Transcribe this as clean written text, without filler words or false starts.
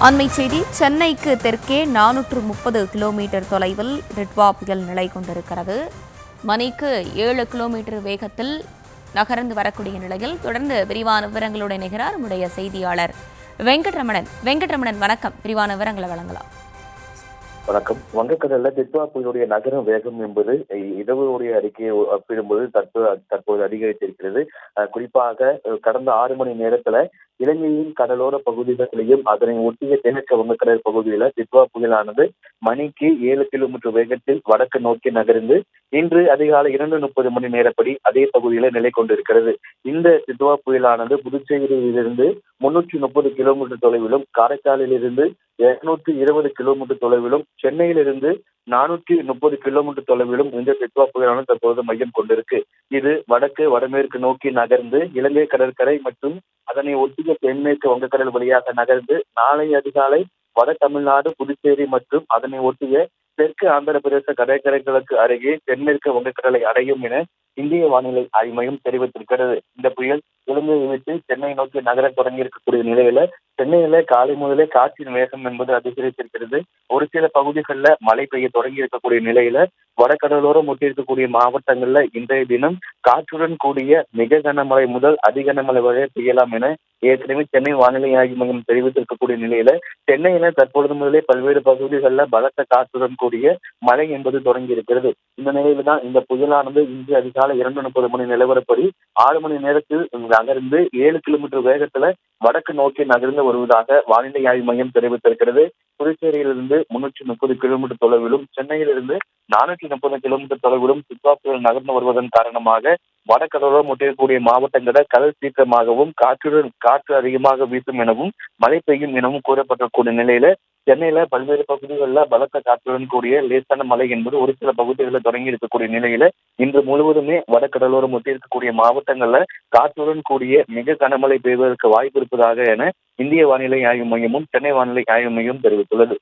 அண்மை செய்தி சென்னைக்கு தெற்கே 430 கிலோமீட்டர் தொலைவில் டிட்வா புயல் நிலை கொண்டிருக்கிறது. மணிக்கு 7 கிலோமீட்டர் வேகத்தில் நகர்ந்து வரக்கூடிய நிலையில் தொடர்ந்து விரிவான விவரங்களுடன் இணைகிறார் நம்முடைய செய்தியாளர் வெங்கட்ரமணன். வணக்கம். விரிவான விவரங்களை வழங்கலாம். வணக்கம். வங்கக்கடல்ல டிட்வா புயலுடைய நகரும் வேகம் என்பது இரவுடைய அறிக்கையை ஒப்பிடும்போது தற்போது அதிகரித்திருக்கிறது. குறிப்பாக கடந்த 6 மணி நேரத்துல இலங்கையின் கடலோர பகுதிகளிலையும் அதனை ஒட்டிய தென்கிழக்கு வங்கக்கடல் பகுதியில டிட்வா புயலானது மணிக்கு 7 கிலோமீட்டர் வேகத்தில் வடக்கு நோக்கி நகர்ந்து இன்று அதிகாலை 2:30 மணி நேரப்படி அதே பகுதியில நிலை கொண்டிருக்கிறது. இந்த டிட்வா புயலானது புதுச்சேரியிலிருந்து 330 கிலோமீட்டர் தொலைவிலும், காரைக்காலில் இருந்து 220 கிலோமீட்டர் தொலைவிலும், சென்னையிலிருந்து 430 கிலோமீட்டர் தொலைவிலும் இந்த டிட்வா புயலானது தற்போது மையம் கொண்டிருக்கு. இது வடமேற்கு நோக்கி நகர்ந்து இலங்கை கடற்கரை மற்றும் அதனை ஒட்டிய தென்மேற்கு வங்கக்கடல் வழியாக நகர்ந்து நாளை அதிகாலை வட தமிழ்நாடு, புதுச்சேரி மற்றும் அதனை ஒட்டிய தெற்கு ஆந்திர பிரதேச கடற்கரைகளுக்கு அருகே தென்மேற்கு வங்கக்கடலை அடையும் என இந்திய வானிலை ஆய்வு மையம் தெரிவித்திருக்கிறது. இந்த புயல் இலங்கையை விட்டு சென்னை நோக்கி நகர தொடங்கி இருக்கக்கூடிய நிலையில சென்னையில காலை முதலே காற்றின் வேகம் என்பது அதிகரித்திருக்கிறது. ஒரு சில பகுதிகளில் மழை பெய்ய தொடங்கி இருக்கக்கூடிய நிலையில வடகடலோரம் ஒட்டியிருக்கக்கூடிய மாவட்டங்கள்ல இன்றைய தினம் காற்றுடன் கூடிய மிக கனமழை முதல் அதிகனமழை வரை பெய்யலாம் என ஏற்கனவே சென்னை வானிலை ஆய்வு மையம் தெரிவித்திருக்கக்கூடிய நிலையில சென்னையில தற்பொழுது முதலே பல்வேறு பகுதிகளில் பலத்த காற்றுடன் கூடிய மழை என்பது தொடங்கி இருக்கிறது. இந்த நிலையில தான் இந்த புயலானது இன்று அதிகாலை 2:30 மணி நிலவரப்படி 6 மணி நேரத்தில் நகர்ந்து 7 கிலோமீட்டர் வேகத்துல வடக்கு நோக்கி நகர்ந்து வருவதாக வானிலை ஆய்வு மையம் தெரிவித்திருக்கிறது. புதுச்சேரியிலிருந்து 330 கிலோமீட்டர் தொலைவிலும், சென்னையிலிருந்து 430 கிலோமீட்டர் தொலைவிலும் டிட்வா புயல் நகர்ந்து வருவதன் காரணமாக வடகடலோரம் ஒட்டியிருக்கக்கூடிய மாவட்டங்களில் கடல் சீற்றமாகவும் காற்று அதிகமாக வீசும் எனவும் மழை பெய்யும் எனவும் கூறப்பட்டிருக்கூடிய நிலையில சென்னையில பல்வேறு பகுதிகளில் பலத்த காற்றுடன் கூடிய லேசான மழை என்பது ஒரு சில பகுதிகளில் தொடங்கி இருக்கக்கூடிய நிலையில இன்று முழுவதுமே வடகடலோரம் ஒட்டியிருக்கக்கூடிய மாவட்டங்கள்ல காற்றுடன் கூடிய மிக கனமழை பெய்வதற்கு வாய்ப்பு இருப்பதாக என இந்திய வானிலை ஆய்வு மையமும் சென்னை வானிலை ஆய்வு மையம் தெரிவித்துள்ளது.